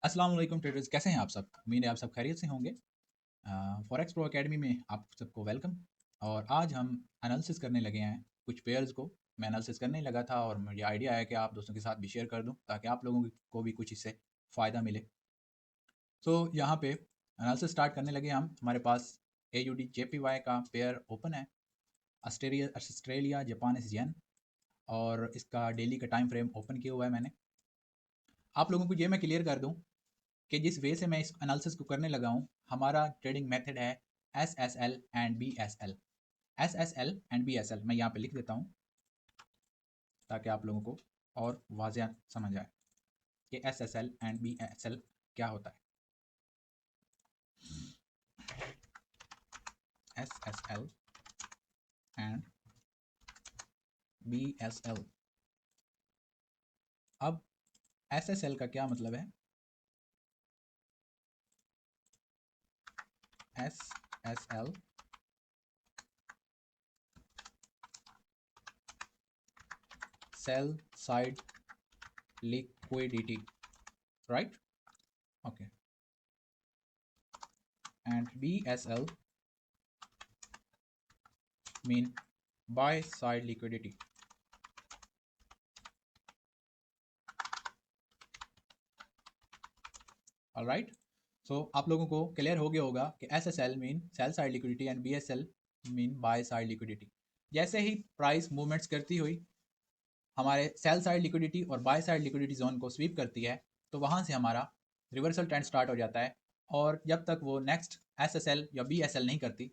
अस्सलाम वालेकुम ट्रेडर्स, कैसे हैं आप सब? उम्मीद है आप सब खैरियत से होंगे। फॉरेक्स प्रो एकेडमी में आप सबको वेलकम। और आज हम एनालिसिस करने लगे हैं कुछ पेयर्स को। मैं एनालिसिस करने लगा था और मुझे आइडिया आया कि आप दोस्तों के साथ भी शेयर कर दूं ताकि आप लोगों को भी कुछ इससे फ़ायदा मिले। तो यहाँ पे एनालिसिस स्टार्ट करने लगे हम। हमारे पास AUD JPY का पेयर ओपन है। ऑस्ट्रेलिया जापान येन, और इसका डेली का टाइम फ्रेम ओपन किया हुआ है मैंने। आप लोगों को ये मैं क्लियर कर दूं कि जिस वे से मैं इस एनालिसिस को करने लगा हूँ, हमारा ट्रेडिंग मेथड है SSL and BSL। SSL and BSL मैं यहाँ पे लिख देता हूँ ताकि आप लोगों को और वाज़ेह समझ आए कि SSL एंड BSL क्या होता है। SSL and BSL। अब SSL का क्या मतलब है? SSL sell side liquidity, right? Okay. And BSL mean buy side liquidity. Alright, so आप लोगों को क्लियर हो गया होगा कि SSL mean sell side liquidity and BSL mean buy side liquidity. जैसे ही प्राइस मूवमेंट्स करती हुई हमारे सेल साइड लिक्विडिटी और बाय साइड लिक्विडिटी जोन को स्वीप करती है, तो वहाँ से हमारा रिवर्सल ट्रेंड स्टार्ट हो जाता है। और जब तक वो नेक्स्ट SSL या BSL नहीं करती,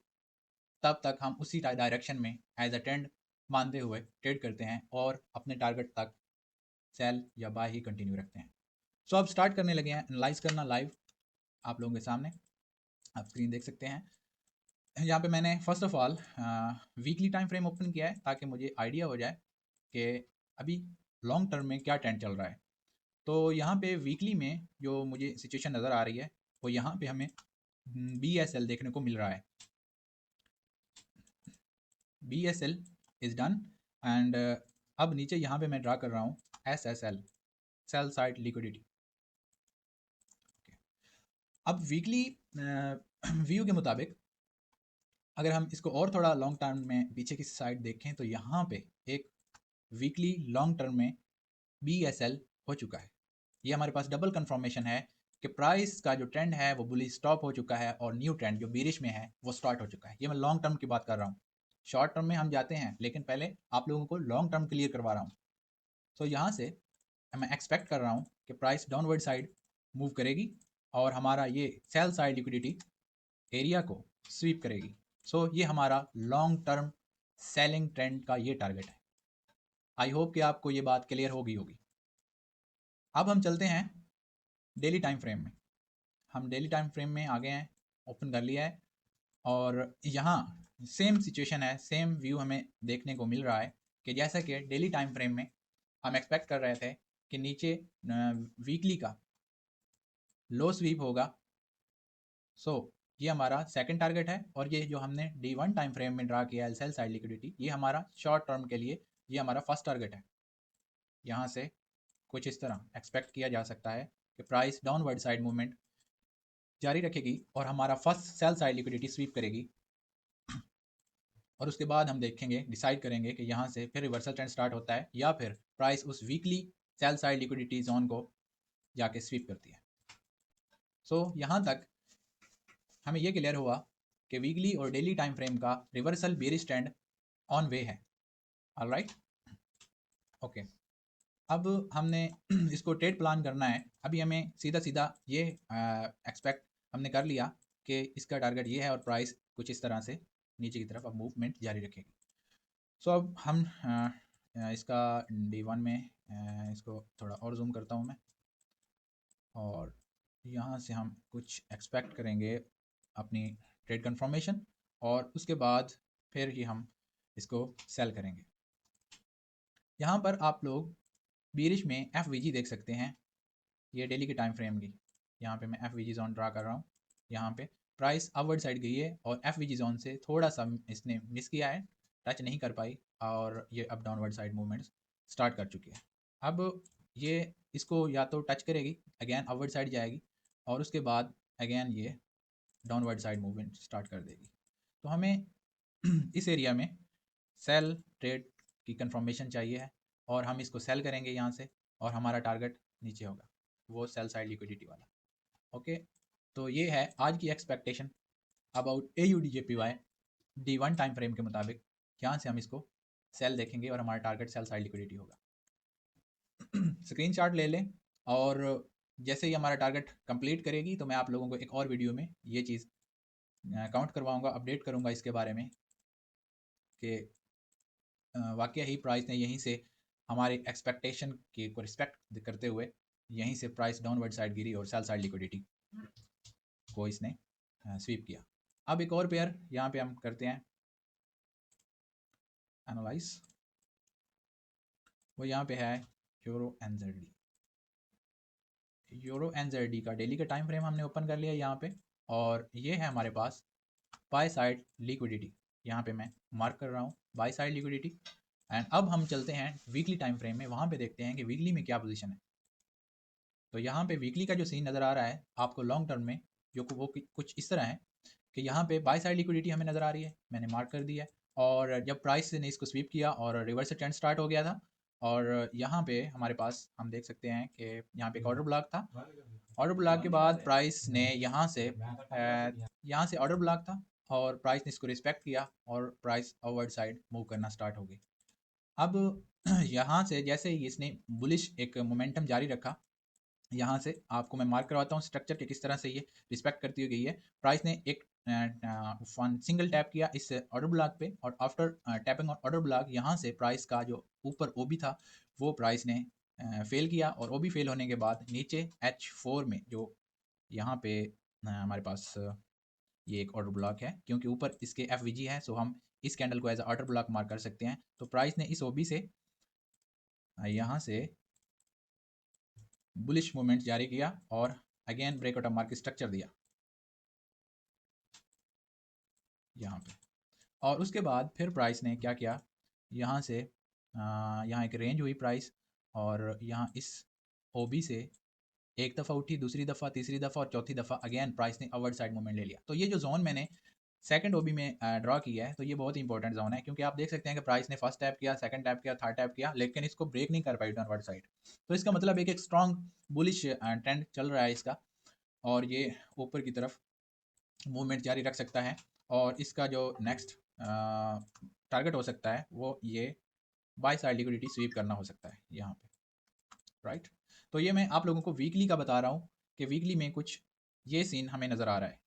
तब तक हम उसी डायरेक्शन में एज अ ट्रेंड मानते हुए ट्रेड करते हैं और अपने टारगेट तक सेल या बाय ही कंटिन्यू रखते हैं। सो अब स्टार्ट करने लगे हैं एनालाइज करना लाइव आप लोगों के सामने। आप स्क्रीन देख सकते हैं। यहाँ पे मैंने first of all weekly time frame open किया है ताकि मुझे आइडिया हो जाए कि अभी लॉन्ग टर्म में क्या ट्रेंड चल रहा है। तो यहाँ पे वीकली में जो मुझे सिचुएशन नज़र आ रही है वो यहाँ पे हमें BSL देखने को मिल रहा है। BSL इज़ डन एंड अब नीचे यहाँ पे मैं ड्रा कर रहा हूँ SSL सेल साइड लिक्विडिटी। अब वीकली व्यू के मुताबिक अगर हम इसको और थोड़ा लॉन्ग टर्म में पीछे की साइड देखें तो यहाँ पे एक वीकली लॉन्ग टर्म में BSL हो चुका है। ये हमारे पास डबल कंफर्मेशन है कि प्राइस का जो ट्रेंड है वो बुलिश स्टॉप हो चुका है और न्यू ट्रेंड जो बीरिश में है वो स्टार्ट हो चुका है। ये मैं लॉन्ग टर्म की बात कर रहा हूँ। शॉर्ट टर्म में हम जाते हैं, लेकिन पहले आप लोगों को लॉन्ग टर्म क्लियर करवा रहा हूँ। तो यहाँ से मैं एक्सपेक्ट कर रहा हूँ कि प्राइस डाउनवर्ड साइड मूव करेगी और हमारा ये सेल साइड लिक्विडिटी एरिया को स्वीप करेगी। सो ये हमारा लॉन्ग टर्म सेलिंग ट्रेंड का ये टारगेट है। आई होप कि आपको ये बात क्लियर होगी। अब हम चलते हैं डेली टाइम फ्रेम में। हम डेली टाइम फ्रेम में आ गए हैं, ओपन कर लिया है और यहाँ सेम सिचुएशन है, सेम व्यू हमें देखने को मिल रहा है कि जैसा कि डेली टाइम फ्रेम में हम एक्सपेक्ट कर रहे थे कि नीचे वीकली का लो स्वीप होगा। सो ये हमारा सेकंड टारगेट है और ये जो हमने D1 टाइम फ्रेम में ड्रा किया है सेल साइड लिक्विडिटी, ये हमारा शॉर्ट टर्म के लिए ये हमारा फर्स्ट टारगेट है। यहाँ से कुछ इस तरह एक्सपेक्ट किया जा सकता है कि प्राइस डाउनवर्ड साइड मूवमेंट जारी रखेगी और हमारा first cell side liquidity SVEEP करेगी। और उसके बाद हम देखेंगे, डिसाइड करेंगे कि यहाँ से फिर रिवर्सल ट्रेंड स्टार्ट होता है या फिर प्राइस उस weekly cell side liquidity zone को जाके स्वीप करती है। सो यहाँ तक हमें ये क्लियर हुआ कि वीकली और डेली टाइम फ्रेम का reversal bearish trend on way है। Alright, okay. अब हमने इसको ट्रेड प्लान करना है। अभी हमें सीधा सीधा ये एक्सपेक्ट हमने कर लिया कि इसका टारगेट ये है और प्राइस कुछ इस तरह से नीचे की तरफ अब मूवमेंट जारी रखेगी। सो अब हम इसका D1 में इसको थोड़ा और जूम करता हूँ मैं, और यहाँ से हम कुछ एक्सपेक्ट करेंगे अपनी ट्रेड कंफर्मेशन और उसके बाद फिर ही हम इसको सेल करेंगे। यहाँ पर आप लोग बीरिश में FVG देख सकते हैं, ये डेली के टाइम फ्रेम की। यहाँ पे मैं FVG जोन ड्रा कर रहा हूँ। यहाँ पे प्राइस अपवर्ड साइड गई है और FVG जोन से थोड़ा सा इसने मिस किया है, टच नहीं कर पाई और ये अब डाउनवर्ड साइड मूवमेंट्स स्टार्ट कर चुकी है। अब ये इसको या तो टच करेगी, अगेन अपवर्ड साइड जाएगी, और उसके बाद अगेन ये डाउनवर्ड साइड मूवमेंट स्टार्ट कर देगी। तो हमें इस एरिया में सेल ट्रेड की कंफर्मेशन चाहिए है, और हम इसको सेल करेंगे यहाँ से, और हमारा टारगेट नीचे होगा, वो सेल साइड लिक्विडिटी वाला। ओके, तो ये है आज की expectation about AUDJPY D1 time frame के मुताबिक। यहाँ से हम इसको सेल देखेंगे और हमारा टारगेट सेल साइड लिक्विडिटी होगा। स्क्रीनशॉट ले लें, और जैसे ही हमारा टारगेट कंप्लीट करेगी तो मैं आप लोगों को एक और वीडियो में ये चीज़ काउंट करवाऊंगा, अपडेट करूंगा इसके बारे में कि वाकई ही प्राइस ने यहीं से हमारे एक्सपेक्टेशन के को रिस्पेक्ट करते हुए यहीं से प्राइस डाउनवर्ड साइड गिरी और सेल साइड लिक्विडिटी को इसने स्वीप किया। अब एक और पेयर यहाँ पे हम करते हैं एनालाइज, वो यहाँ पे है यूरो एनजेडी। यूरो एनजेडी का डेली का टाइम फ्रेम हमने ओपन कर लिया यहाँ पे, और ये है हमारे पास बाय साइड लिक्विडिटी। यहाँ पे मैं मार्क कर रहा हूँ बाय साइड लिक्विडिटी। एंड अब हम चलते हैं वीकली टाइम फ्रेम में, वहाँ पे देखते हैं कि वीकली में क्या पोजीशन है। तो यहाँ पे वीकली का जो सीन नज़र आ रहा है आपको लॉन्ग टर्म में, जो वो कुछ इस तरह है कि यहाँ पे बाय साइड लिक्विडिटी हमें नज़र आ रही है, मैंने मार्क कर दिया है। और जब प्राइस ने इसको स्वीप किया और रिवर्स ट्रेंड स्टार्ट हो गया था, और यहाँ पे हमारे पास हम देख सकते हैं कि यहाँ पे एक ऑर्डर ब्लॉक था। ऑर्डर ब्लॉक के बाद प्राइस ने यहाँ से ऑर्डर ब्लॉक था, और प्राइस ने इसको रिस्पेक्ट किया और प्राइस अपवर्ड साइड मूव करना स्टार्ट हो गई। अब यहाँ से जैसे ही इसने बुलिश एक मोमेंटम जारी रखा, यहाँ से आपको मैं मार्क करवाता हूँ स्ट्रक्चर के किस तरह से ये रिस्पेक्ट करती हुई गई है। प्राइस ने एक सिंगल टैप किया इस ऑर्डर ब्लॉक पे, और आफ्टर टैपिंग ऑर्डर ब्लॉक यहाँ से प्राइस का जो ऊपर ओबी था वो प्राइस ने फेल किया, और ओबी फेल होने के बाद नीचे H4 में जो यहाँ पे हमारे पास ये एक ऑर्डर ब्लॉक है, क्योंकि ऊपर इसके FVG है, सो हम इस कैंडल को एज ऑर्डर ब्लॉक मार्क कर सकते हैं। तो प्राइस ने इस ओबी से यहाँ से बुलिश मूवमेंट जारी किया और again breakout of market structure दिया यहाँ पे। और उसके बाद फिर प्राइस ने क्या किया, यहाँ से यहाँ एक रेंज हुई प्राइस, और यहाँ इस ओबी से एक दफ़ा उठी, दूसरी दफ़ा, तीसरी दफ़ा और चौथी दफ़ा अगेन प्राइस ने अपवर्ड साइड मूवमेंट ले लिया। तो ये जो जोन मैंने सेकंड ओबी में ड्रॉ किया है, तो ये बहुत ही इंपॉर्टेंट जोन है, क्योंकि आप देख सकते हैं कि प्राइस ने फर्स्ट टैप किया, सेकंड टैप किया, थर्ड टैप किया, लेकिन इसको ब्रेक नहीं कर पाई डाउनवर्ड साइड। तो इसका मतलब एक स्ट्रॉन्ग बुलिश ट्रेंड चल रहा है इसका, और ये ऊपर की तरफ मूवमेंट जारी रख सकता है। और इसका जो नेक्स्ट टारगेट हो सकता है वो ये बाय साइड लिक्विडिटी स्वीप करना हो सकता है यहाँ पे, राइट। तो ये मैं आप लोगों को वीकली का बता रहा हूँ कि वीकली में कुछ ये सीन हमें नज़र आ रहा है।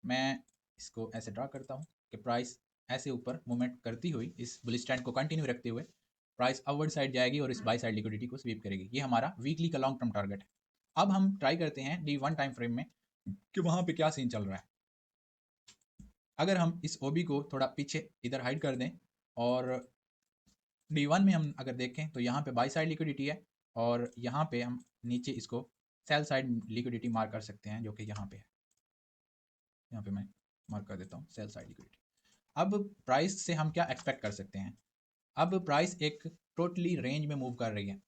मैं इसको ऐसे ड्रा करता हूँ कि प्राइस ऐसे ऊपर मूवमेंट करती हुई इस बुलिश ट्रेंड को कंटिन्यू रखते हुए प्राइस अपवर्ड साइड जाएगी और इस बाय साइड लिक्विडिटी को स्वीप करेगी। ये हमारा वीकली का लॉन्ग टर्म टारगेट है। अब हम ट्राई करते हैं D1 टाइम फ्रेम में कि वहाँ पे क्या सीन चल रहा है। अगर हम इस ओबी को थोड़ा पीछे इधर हाइड कर दें, और D1 में हम अगर देखें तो यहाँ पे बाय साइड लिक्विडिटी है, और यहाँ पे हम नीचे इसको सेल साइड लिक्विडिटी मार्क कर सकते हैं, जो कि यहाँ पे है। यहाँ पे मैं मार्क कर देता हूँ सेल साइड लिक्विडिटी। अब प्राइस से हम क्या एक्सपेक्ट कर सकते हैं। अब प्राइस एक टोटली रेंज में मूव कर रही है,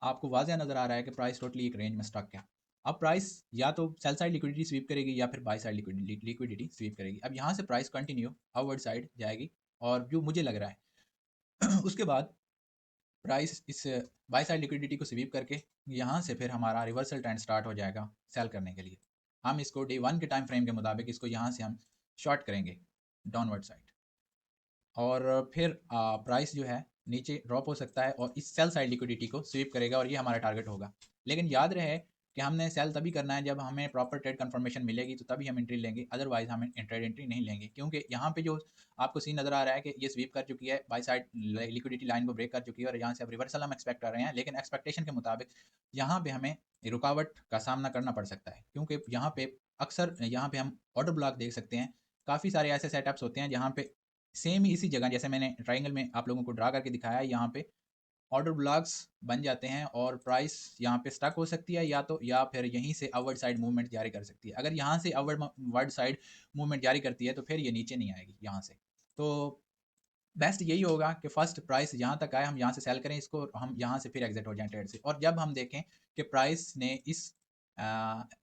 आपको वाज़ह नज़र आ रहा है कि प्राइस टोटली एक रेंज में स्टक है। अब प्राइस या तो सेल साइड लिक्विडिटी स्वीप करेगी या फिर बाय साइड लिक्विडिटी स्वीप करेगी। अब यहाँ से प्राइस कंटिन्यू अपवर्ड साइड जाएगी, और जो मुझे लग रहा है उसके बाद प्राइस इस बाय साइड लिक्विडिटी को स्वीप करके यहाँ से फिर हमारा रिवर्सल ट्रेंड स्टार्ट हो जाएगा सेल करने के लिए। हम इसको D1 के टाइम फ्रेम के मुताबिक इसको यहाँ से हम शॉर्ट करेंगे डाउनवर्ड साइड, और फिर प्राइस जो है नीचे ड्रॉप हो सकता है और इस सेल साइड लिक्विडिटी को स्वीप करेगा, और ये हमारा टारगेट होगा। लेकिन याद रहे कि हमने सेल तभी करना है जब हमें प्रॉपर ट्रेड कंफर्मेशन मिलेगी, तो तभी हम एंट्री लेंगे, अदरवाइज हम ट्रेड एंट्री नहीं लेंगे। क्योंकि यहाँ पे जो आपको सीन नज़र आ रहा है कि ये स्वीप कर चुकी है, बाय साइड लिक्विडिटी लाइन को ब्रेक कर चुकी है, और यहाँ से अब रिवर्सल हम एक्सपेक्ट कर रहे हैं, लेकिन एक्सपेक्टेशन के मुताबिक यहाँ पे हमें रुकावट का सामना करना पड़ सकता है। क्योंकि यहाँ पे अक्सर यहाँ पे हम ऑर्डर ब्लॉक देख सकते हैं, काफ़ी सारे ऐसे सेटअप्स होते हैं जहाँ पे सेम इसी जगह जैसे मैंने ट्राइंगल में आप लोगों को ड्रा करके दिखाया है, यहाँ पे ऑर्डर ब्लॉक्स बन जाते हैं, और प्राइस यहाँ पे स्टक हो सकती है, या फिर यहीं से अपवर्ड साइड मूवमेंट जारी कर सकती है। अगर यहाँ से अपवर्ड साइड मूवमेंट जारी करती है तो फिर ये नीचे नहीं आएगी यहाँ से। तो बेस्ट यही होगा कि फर्स्ट प्राइस यहाँ तक आए, हम यहाँ से सेल करें इसको, हम यहाँ से फिर एग्जिट हो जाएं ट्रेड से। और जब हम देखें कि प्राइस ने इस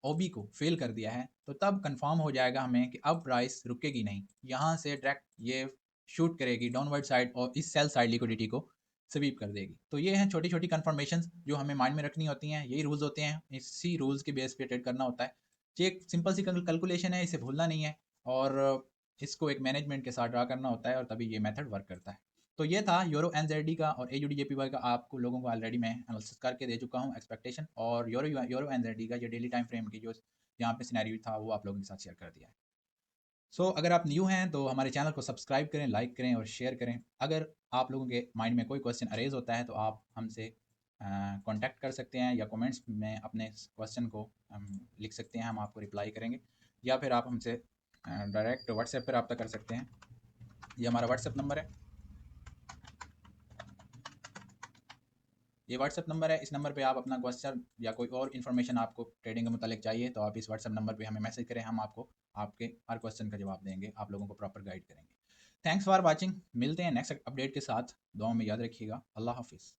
ओबी को फेल कर दिया है, तो तब कंफर्म हो जाएगा हमें कि अब प्राइस रुकेगी नहीं, यहाँ से डायरेक्ट ये शूट करेगी डाउनवर्ड साइड और इस सेल साइड लिक्विडिटी को स्वीप कर देगी। तो ये हैं छोटी छोटी कंफर्मेशन जो हमें माइंड में रखनी होती हैं, यही रूल्स होते हैं, इसी रूल्स के बेस पे ट्रेड करना होता है। ये एक सिंपल सी कैलकुलेशन है, इसे भूलना नहीं है, और इसको एक मैनेजमेंट के साथ ड्रा करना होता है, और तभी ये मेथड वर्क करता है। तो ये था यूरो एनजेडी का और एयूडी जेपीवाई का, आपको लोगों को ऑलरेडी मैं एनालिसिस करके दे चुका हूँ एक्सपेक्टेशन, और यूरो एनजेडी का ये डेली टाइम फ्रेम की जो यहाँ पे सिनेरियो था वो आप लोगों के साथ शेयर कर दिया है। अगर आप न्यू हैं तो हमारे चैनल को सब्सक्राइब करें, लाइक करें और शेयर करें। अगर आप लोगों के माइंड में कोई क्वेश्चन अरेज होता है तो आप हमसे कांटेक्ट कर सकते हैं, या कमेंट्स में अपने क्वेश्चन को लिख सकते हैं, हम आपको रिप्लाई करेंगे, या फिर आप हमसे डायरेक्ट व्हाट्सएप पर रब्ता कर सकते हैं। ये हमारा व्हाट्सएप नंबर है, ये व्हाट्सएप नंबर है। इस नंबर पे आप अपना क्वेश्चन या कोई और इन्फॉर्मेशन आपको ट्रेडिंग के मुतालिक चाहिए तो आप इस व्हाट्सएप नंबर पे हमें मैसेज करें, हम आपको आपके हर क्वेश्चन का जवाब देंगे, आप लोगों को प्रॉपर गाइड करेंगे। थैंक्स फॉर वाचिंग, मिलते हैं नेक्स्ट अपडेट के साथ, दुआ में याद रखिएगा। अल्लाह हाफिज़।